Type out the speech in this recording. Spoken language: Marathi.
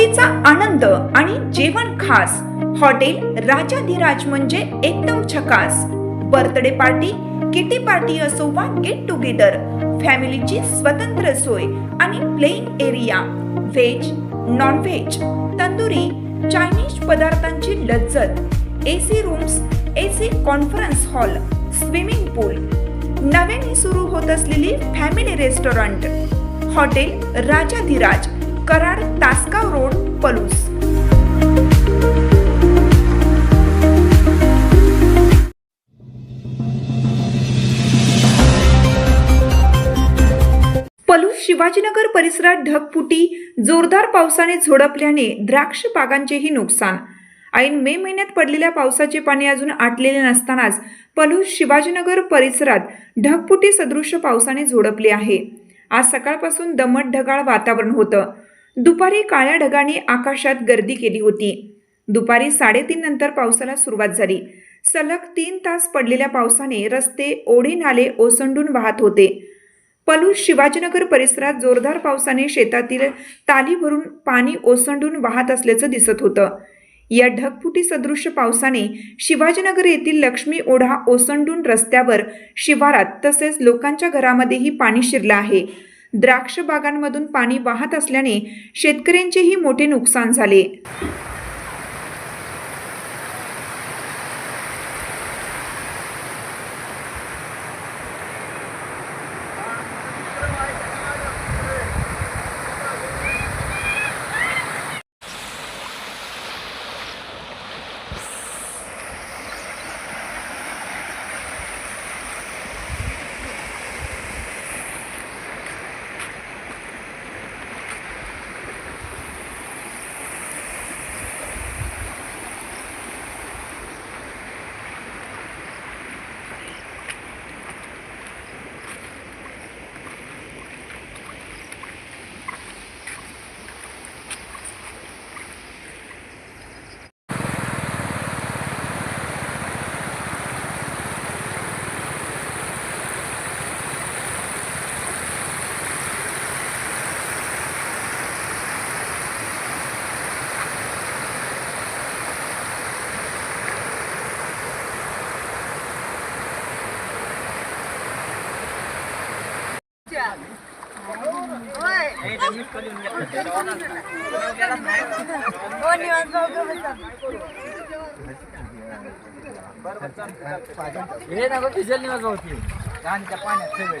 सुट्टीचा आनंद आणि जेवण खास. हॉटेल राजाधिराज म्हणजे एकदम झकास. बर्थडे पार्टी, किटी पार्टी असो वा गेट टुगेदर, फॅमिलीची स्वतंत्र सोय आणि playing area. Veg, non veg, tandoori, Chinese पदार्थांची लज्जत, AC rooms, AC conference hall, swimming pool, नव्याने सुरू होत असलेली family restaurant. Hotel Rajadhiraj, Karad, Tasgaon road, Palus. Palus Shivajinagar परिसरात ढगफुटी, जोरदार पावसाने झोडपल्याने द्राक्ष बागांचेही नुकसान. ऐन मे महिन्यात पडलेल्या पावसाचे पाणी अजून आटलेले नसतानाच पलूस शिवाजीनगर परिसरात ढगफुटी सदृश्य पावसाने झोडपले आहे. आज सकाळपासून दमट ढगाळ वातावरण होतं. दुपारी काळ्या ढगांनी आकाशात गर्दी केली होती. दुपारी 3:30 नंतर पावसाला सुरुवात झाली. सलग 3 तास पडलेल्या पावसाने रस्ते, ओढे, नाले ओसंडून वाहत होते. पलूस शिवाजीनगर परिसरात जोरदार पावसाने शेतातील ताली भरून पाणी ओसंडून वाहत असल्याचं दिसत होतं. या ढगफुटी सदृश्य पावसाने शिवाजीनगर येथील लक्ष्मी ओढा ओसंडून रस्त्यावर, शिवारात तसेच लोकांच्या घरामध्येही पाणी शिरलं आहे. द्राक्ष बागांमधून पाणी वाहत असल्याने शेतकऱ्यांचेही मोठे नुकसान झाले. हे ना डिझेल निवास होती पाण्याच्या पाण्यात सगळे